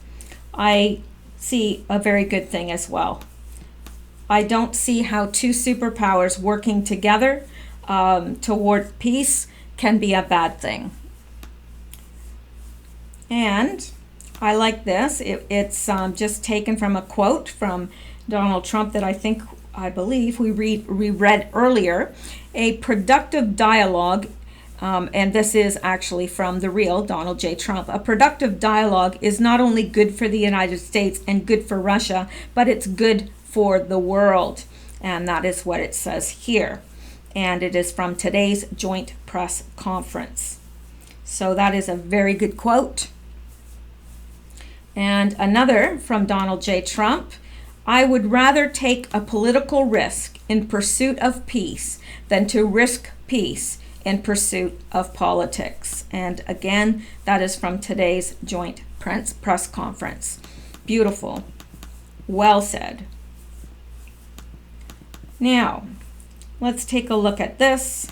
I see a very good thing as well. I don't see how two superpowers working together toward peace can be a bad thing. And I like this. It's just taken from a quote from Donald Trump that I believe we read earlier. A productive dialogue, and this is actually from the real Donald J. Trump. A productive dialogue is not only good for the United States and good for Russia, but it's good for the world. And that is what it says here. And it is from today's joint press conference. So that is a very good quote. And another from Donald J. Trump. I would rather take a political risk in pursuit of peace than to risk peace in pursuit of politics. And again, that is from today's joint press conference. Beautiful. Well said. Now, let's take a look at this.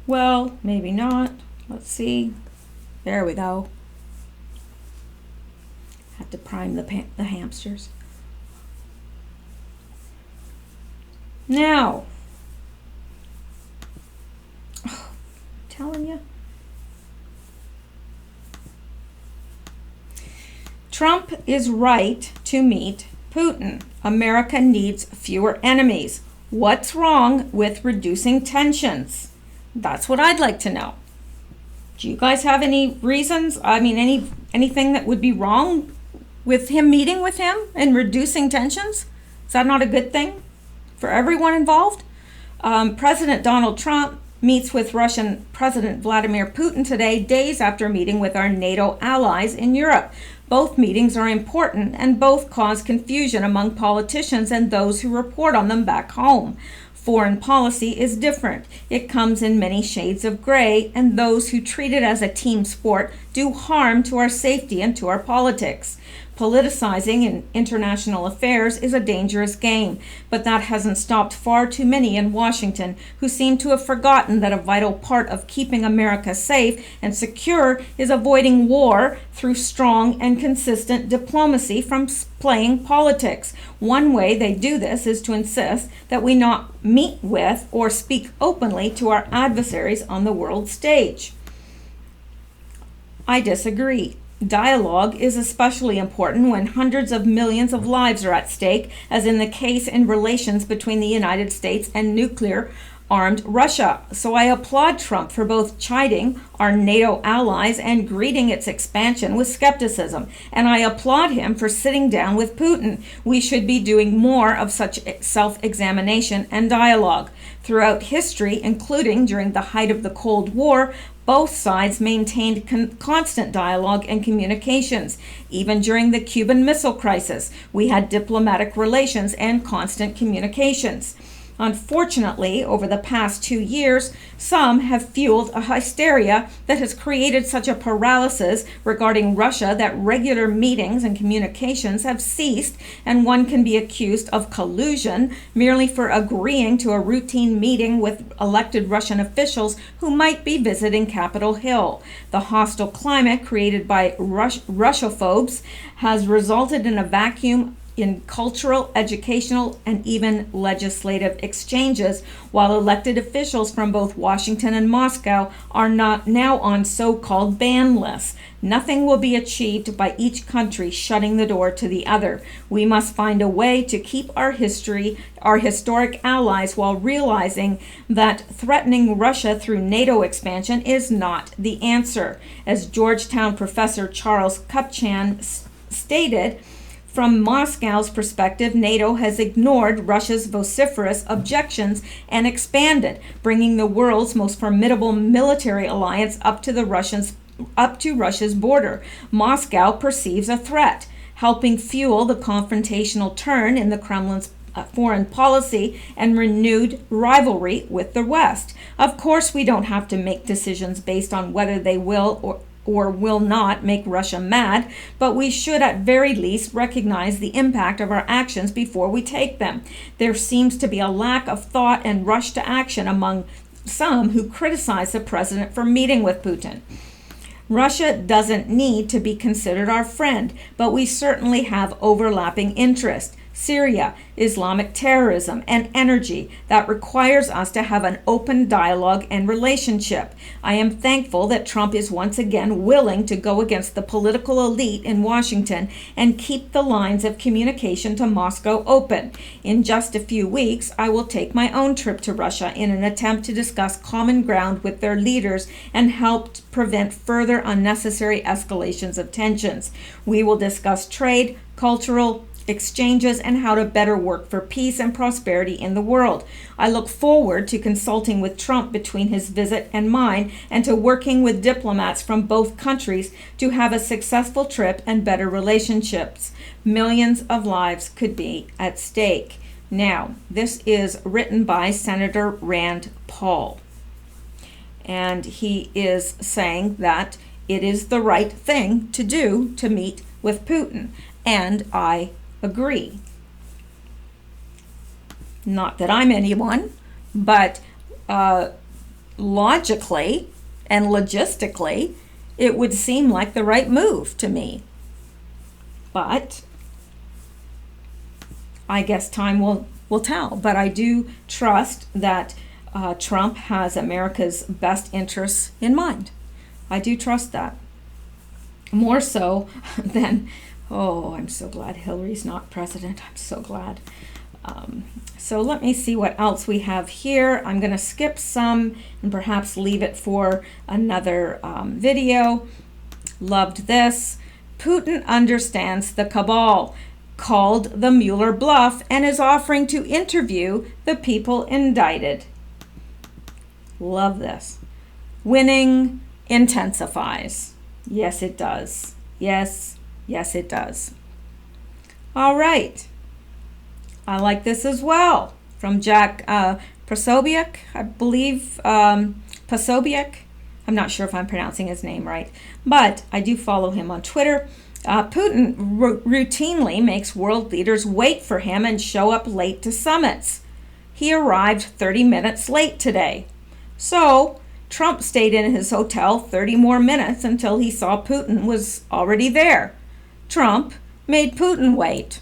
Well, maybe not. Let's see. There we go. Have to prime the hamsters. Now, I'm telling you. Trump is right to meet Putin. America needs fewer enemies. What's wrong with reducing tensions? That's what I'd like to know. Do you guys have any reasons? I mean, anything that would be wrong with him meeting with him and reducing tensions? Is that not a good thing for everyone involved? President Donald Trump meets with Russian President Vladimir Putin today, days after meeting with our NATO allies in Europe. Both meetings are important and both cause confusion among politicians and those who report on them back home. Foreign policy is different. It comes in many shades of gray, and those who treat it as a team sport do harm to our safety and to our politics. Politicizing in international affairs is a dangerous game, but that hasn't stopped far too many in Washington who seem to have forgotten that a vital part of keeping America safe and secure is avoiding war through strong and consistent diplomacy from playing politics. One way they do this is to insist that we not meet with or speak openly to our adversaries on the world stage. I disagree. Dialogue is especially important when hundreds of millions of lives are at stake, as in the case in relations between the United States and nuclear-armed Russia. So I applaud Trump for both chiding our NATO allies and greeting its expansion with skepticism. And I applaud him for sitting down with Putin. We should be doing more of such self-examination and dialogue. Throughout history, including during the height of the Cold War, both sides maintained constant dialogue and communications. Even during the Cuban Missile Crisis, we had diplomatic relations and constant communications. Unfortunately, over the past 2 years, some have fueled a hysteria that has created such a paralysis regarding Russia that regular meetings and communications have ceased, and one can be accused of collusion merely for agreeing to a routine meeting with elected Russian officials who might be visiting Capitol Hill. The hostile climate created by Russophobes has resulted in a vacuum in cultural, educational, and even legislative exchanges, while elected officials from both Washington and Moscow are not now on so-called ban lists. Nothing will be achieved by each country shutting the door to the other. We must find a way to keep our historic allies, while realizing that threatening Russia through NATO expansion is not the answer. As Georgetown professor Charles Kupchan stated, from Moscow's perspective, NATO has ignored Russia's vociferous objections and expanded, bringing the world's most formidable military alliance up to Russia's border. Moscow perceives a threat, helping fuel the confrontational turn in the Kremlin's foreign policy and renewed rivalry with the West. Of course, we don't have to make decisions based on whether they will or will not make Russia mad, but we should at very least recognize the impact of our actions before we take them. There seems to be a lack of thought and rush to action among some who criticize the president for meeting with Putin. Russia doesn't need to be considered our friend, but we certainly have overlapping interests. Syria, Islamic terrorism, and energy that requires us to have an open dialogue and relationship. I am thankful that Trump is once again willing to go against the political elite in Washington and keep the lines of communication to Moscow open. In just a few weeks, I will take my own trip to Russia in an attempt to discuss common ground with their leaders and help prevent further unnecessary escalations of tensions. We will discuss trade, cultural exchanges, and how to better work for peace and prosperity in the world. I look forward to consulting with Trump between his visit and mine, and to working with diplomats from both countries to have a successful trip and better relationships. Millions of lives could be at stake. Now, this is written by Senator Rand Paul, and he is saying that it is the right thing to do to meet with Putin, and I agree. Not that I'm anyone, but logically and logistically, it would seem like the right move to me. But I guess time will tell. But I do trust that Trump has America's best interests in mind. I do trust that. More so than, oh, I'm so glad Hillary's not president. I'm so glad. So let me see what else we have here. I'm going to skip some and perhaps leave it for another video. Loved this. Putin understands the cabal, called the Mueller bluff, and is offering to interview the people indicted. Love this. Winning intensifies. Yes, it does. Yes, it does. All right. I like this as well. From Jack Posobiec, I believe. Posobiec. I'm not sure if I'm pronouncing his name right, but I do follow him on Twitter. Putin routinely makes world leaders wait for him and show up late to summits. He arrived 30 minutes late today. So Trump stayed in his hotel 30 more minutes until he saw Putin was already there. Trump made Putin wait.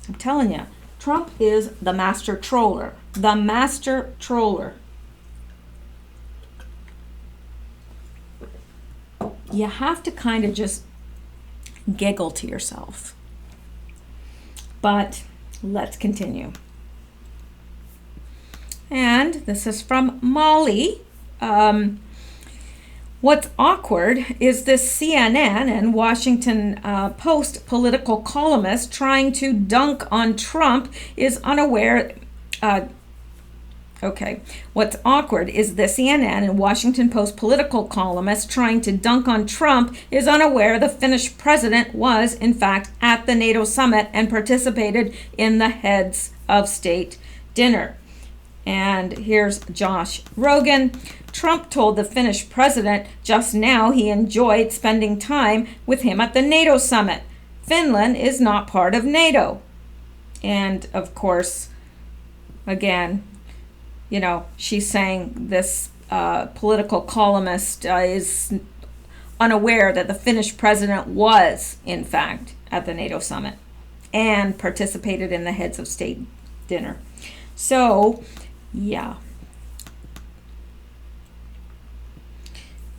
I'm telling you, Trump is the master troller. The master troller. You have to kind of just giggle to yourself. But let's continue. And this is from Molly. What's awkward is this CNN and Washington Post political columnist trying to dunk on Trump is unaware. What's awkward is the CNN and Washington Post political columnist trying to dunk on Trump is unaware the Finnish president was, in fact, at the NATO summit and participated in the heads of state dinner. And here's Josh Rogan. Trump told the Finnish president just now he enjoyed spending time with him at the NATO summit. Finland is not part of NATO. And of course, again, she's saying this political columnist is unaware that the Finnish president was, in fact, at the NATO summit and participated in the heads of state dinner. So, yeah.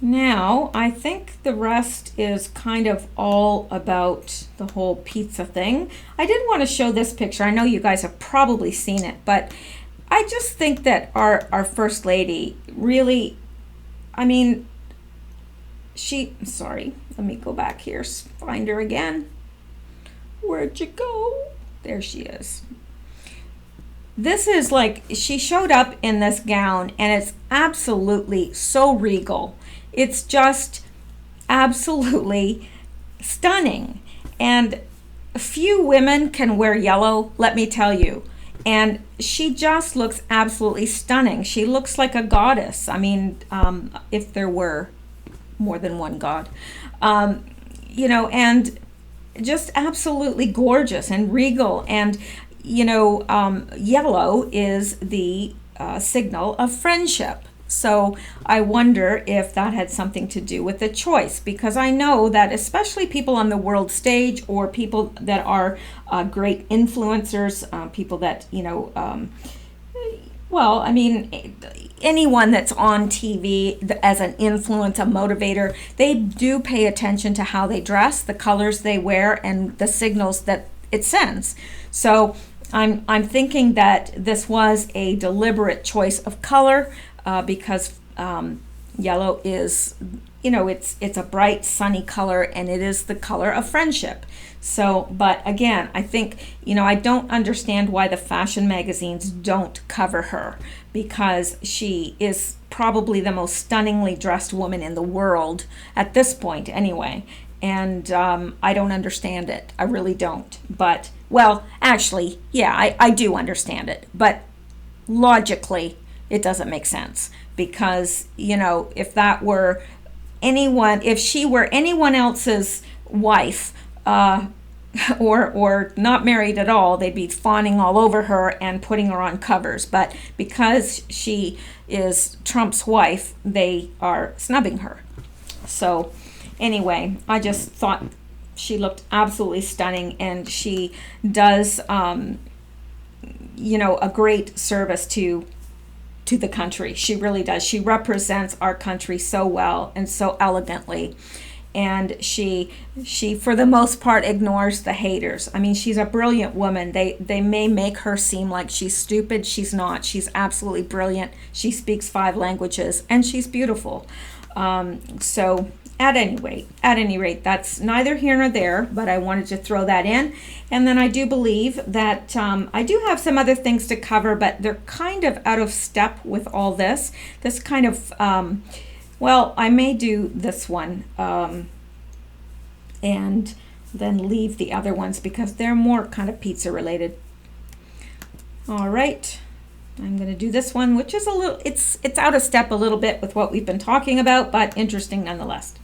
Now, I think the rest is kind of all about the whole pizza thing. I did want to show this picture. I know you guys have probably seen it, but I just think that our First Lady really, sorry, let me go back here, find her again. Where'd you go? There she is. This is like, she showed up in this gown and it's absolutely so regal. It's just absolutely stunning. And few women can wear yellow, let me tell you. And she just looks absolutely stunning. She looks like a goddess. If there were more than one god. And just absolutely gorgeous and regal. And, yellow is the signal of friendship. So I wonder if that had something to do with the choice, because I know that especially people on the world stage or people that are great influencers, people that, anyone that's on TV as an influence, a motivator, they do pay attention to how they dress, the colors they wear, and the signals that it sends. So I'm thinking that this was a deliberate choice of color because yellow is, it's a bright, sunny color, and it is the color of friendship. So, but again, I think, I don't understand why the fashion magazines don't cover her, because she is probably the most stunningly dressed woman in the world at this point anyway. And I don't understand it. I really don't. But, well, actually, yeah, I do understand it. But logically, it doesn't make sense. Because, if that were anyone, if she were anyone else's wife, or not married at all, they'd be fawning all over her and putting her on covers. But because she is Trump's wife, they are snubbing her. So anyway, I just thought she looked absolutely stunning, and she does, a great service to the country. She really does. She represents our country so well and so elegantly. And she for the most part ignores the haters. She's a brilliant woman. They may make her seem like she's stupid. She's not. She's absolutely brilliant. She speaks 5 languages and she's beautiful. So at any rate, that's neither here nor there, but I wanted to throw that in. And then I do believe that I do have some other things to cover, but they're kind of out of step with all this. This kind of, I may do this one and then leave the other ones because they're more kind of pizza related. All right. I'm going to do this one, which is a little, it's out of step a little bit with what we've been talking about, but interesting nonetheless.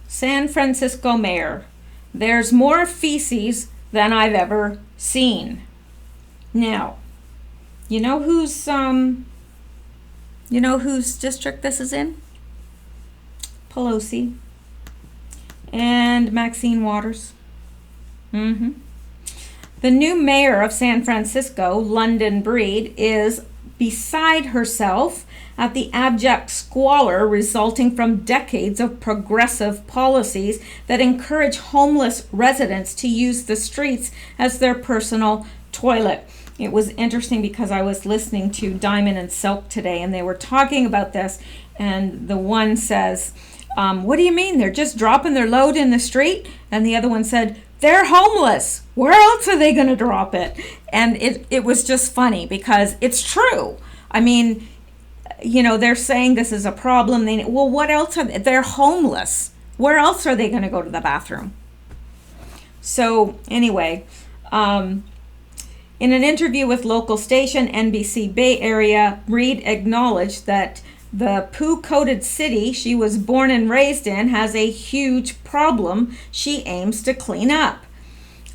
San Francisco mayor. There's more feces than I've ever seen. Now, you know whose district this is in? Pelosi and Maxine Waters. The new mayor of San Francisco, London Breed, is beside herself at the abject squalor resulting from decades of progressive policies that encourage homeless residents to use the streets as their personal toilet. It was interesting because I was listening to Diamond and Silk today, and they were talking about this, and the one says, what do you mean? They're just dropping their load in the street? And the other one said, they're homeless. Where else are they going to drop it? And it was just funny because it's true. They're saying this is a problem. What else are they? They're homeless. Where else are they going to go to the bathroom? So anyway, in an interview with local station NBC Bay Area, Reed acknowledged that the poo-coated city she was born and raised in has a huge problem she aims to clean up.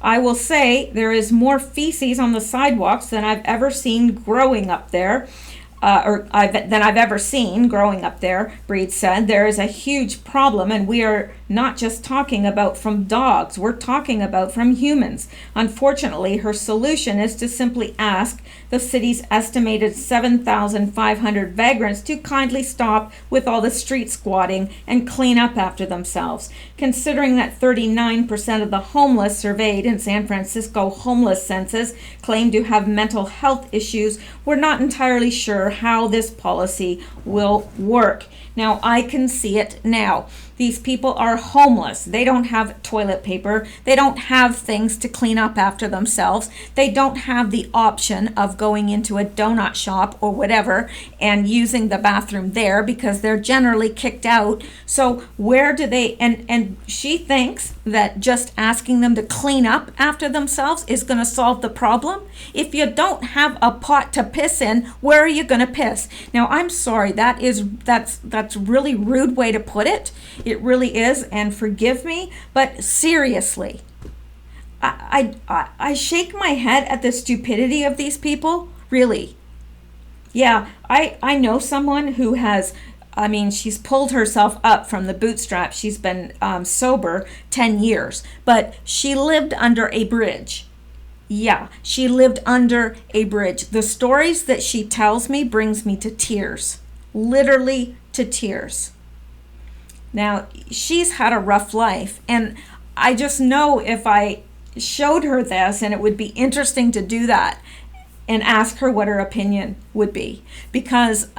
I will say there is more feces on the sidewalks than I've ever seen growing up there. Than I've ever seen growing up there, Breed said. There is a huge problem, and we are not just talking about from dogs, we're talking about from humans. Unfortunately, her solution is to simply ask the city's estimated 7,500 vagrants to kindly stop with all the street squatting and clean up after themselves. Considering that 39% of the homeless surveyed in San Francisco homeless census claim to have mental health issues, we're not entirely sure how this policy will work. Now, I can see it now. These people are homeless. They don't have toilet paper. They don't have things to clean up after themselves. They don't have the option of going into a donut shop or whatever and using the bathroom there because they're generally kicked out. So where do they, and she thinks that just asking them to clean up after themselves is going to solve the problem. If you don't have a pot to piss in, where are you going to piss? Now, I'm sorry, that's really rude way to put it. It really is, and forgive me, but seriously, I shake my head at the stupidity of these people, really. Yeah, I know someone who has, she's pulled herself up from the bootstraps. She's been sober 10 years, but she lived under a bridge. Yeah, she lived under a bridge. The stories that she tells me brings me to tears, literally to tears. Now, she's had a rough life, and I just know if I showed her this, and it would be interesting to do that and ask her what her opinion would be, because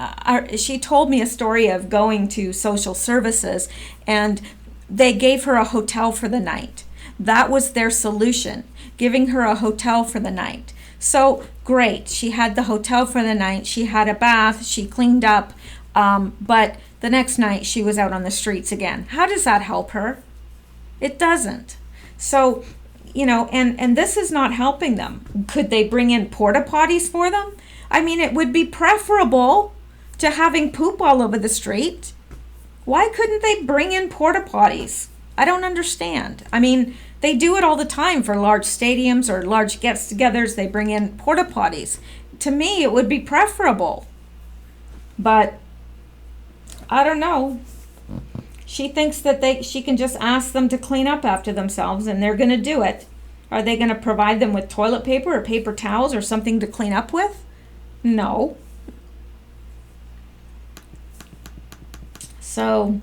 she told me a story of going to social services, and they gave her a hotel for the night. That was their solution, giving her a hotel for the night. So great, she had the hotel for the night, she had a bath, she cleaned up, but the next night she was out on the streets again. How does that help her? It doesn't. So, and this is not helping them. Could they bring in porta potties for them? It would be preferable to having poop all over the street. Why couldn't they bring in porta potties? I don't understand. They do it all the time for large stadiums or large get-togethers. They bring in porta potties. To me, it would be preferable. But I don't know. She thinks that she can just ask them to clean up after themselves, and they're going to do it. Are they going to provide them with toilet paper or paper towels or something to clean up with? No. So,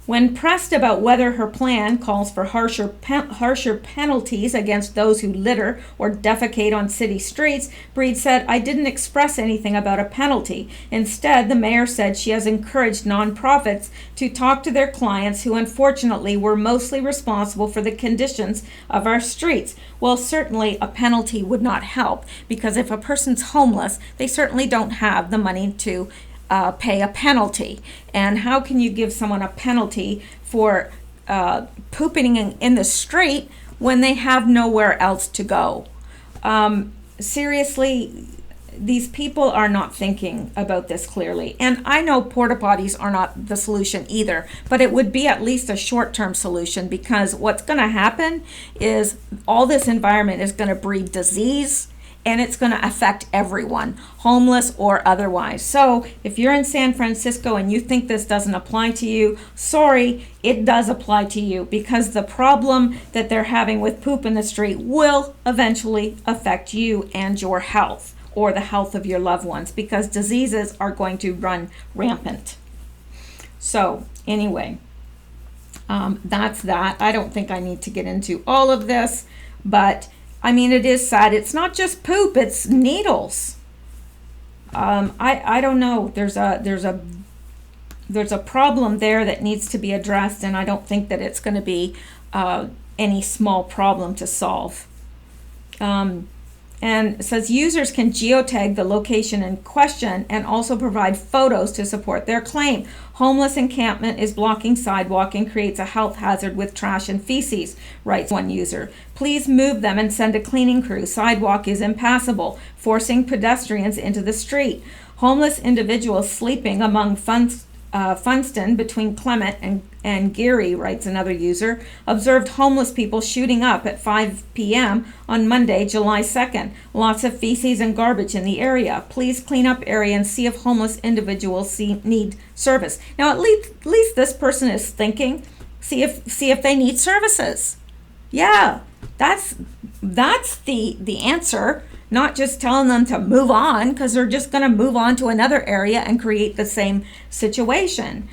when pressed about whether her plan calls for harsher penalties against those who litter or defecate on city streets, Breed said, "I didn't express anything about a penalty. Instead, the mayor said she has encouraged nonprofits to talk to their clients who unfortunately were mostly responsible for the conditions of our streets." Well, certainly a penalty would not help, because if a person's homeless, they certainly don't have the money to pay a penalty. And how can you give someone a penalty for pooping in the street when they have nowhere else to go? Seriously, these people are not thinking about this clearly. And I know porta potties are not the solution either, but it would be at least a short-term solution, because what's going to happen is all this environment is going to breed disease, and it's going to affect everyone, homeless or otherwise. So if you're in San Francisco and you think this doesn't apply to you, sorry, it does apply to you, because the problem that they're having with poop in the street will eventually affect you and your health, or the health of your loved ones, because diseases are going to run rampant. So anyway, that's that. I don't think I need to get into all of this, but it is sad. It's not just poop, it's needles. I don't know. There's a problem there that needs to be addressed, and I don't think that it's going to be any small problem to solve. And it says users can geotag the location in question and also provide photos to support their claim. Homeless encampment is blocking sidewalk and creates a health hazard with trash and feces, writes one user. Please move them and send a cleaning crew. Sidewalk is impassable, forcing pedestrians into the street. Homeless individuals sleeping among Funston between Clement and Geary, writes another user, observed homeless people shooting up at 5 p.m. on Monday, July 2nd. Lots of feces and garbage in the area. Please clean up area and see if homeless individuals need service. Now, at least this person is thinking, see if they need services. Yeah, that's the answer. Not just telling them to move on, because they're just going to move on to another area and create the same situation.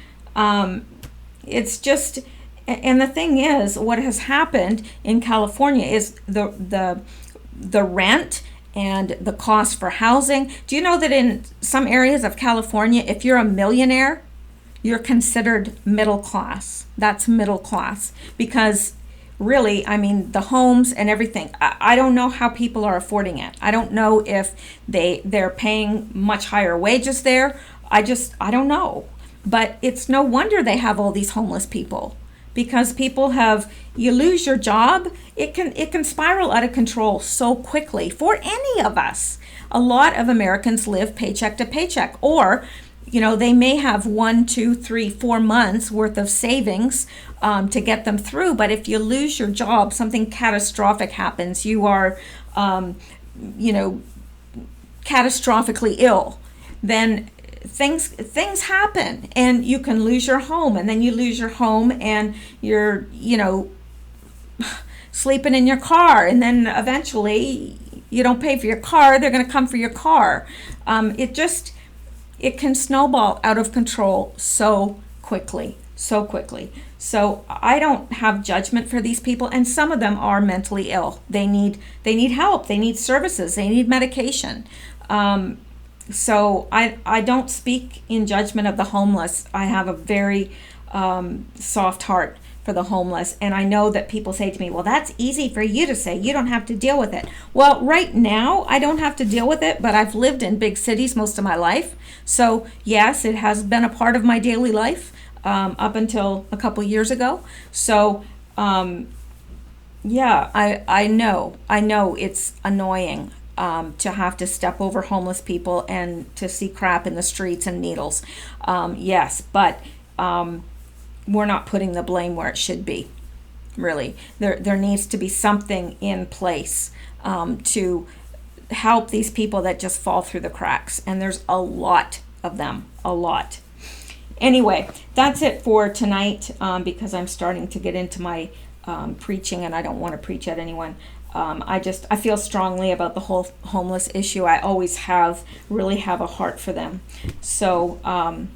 It's just, and the thing is, what has happened in California is the rent and the cost for housing. Do you know that in some areas of California, if you're a millionaire, you're considered middle class? That's middle class, because really, I mean, the homes and everything, I don't know how people are affording it. I don't know if they're paying much higher wages there. I don't know. But it's no wonder they have all these homeless people, because you lose your job, it can spiral out of control so quickly for any of us. A lot of Americans live paycheck to paycheck, or they may have 1, 2, 3, 4 months worth of savings to get them through. But if you lose your job, something catastrophic happens. You are, catastrophically ill. Then things happen, and you can lose your home, and then you lose your home, and you're, sleeping in your car, and then eventually you don't pay for your car. They're going to come for your car. It can snowball out of control so quickly. So I don't have judgment for these people, and some of them are mentally ill. They need help. They need services. They need medication. So I don't speak in judgment of the homeless. I have a very soft heart for the homeless. And I know that people say to me, well, that's easy for you to say. You don't have to deal with it. Well, right now, I don't have to deal with it, but I've lived in big cities most of my life. So yes, it has been a part of my daily life up until a couple years ago. So yeah, I know it's annoying to have to step over homeless people and to see crap in the streets and needles. Yes, but we're not putting the blame where it should be. Really, there needs to be something in place to help these people that just fall through the cracks, and there's a lot of them, a lot. Anyway, that's it for tonight, because I'm starting to get into my preaching, and I don't want to preach at anyone. I feel strongly about the whole homeless issue. I always really have a heart for them. So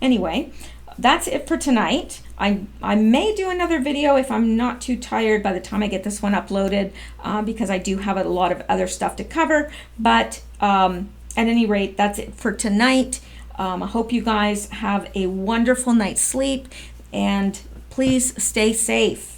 anyway, that's it for tonight. I may do another video if I'm not too tired by the time I get this one uploaded, because I do have a lot of other stuff to cover. But at any rate, that's it for tonight. I hope you guys have a wonderful night's sleep, and please stay safe.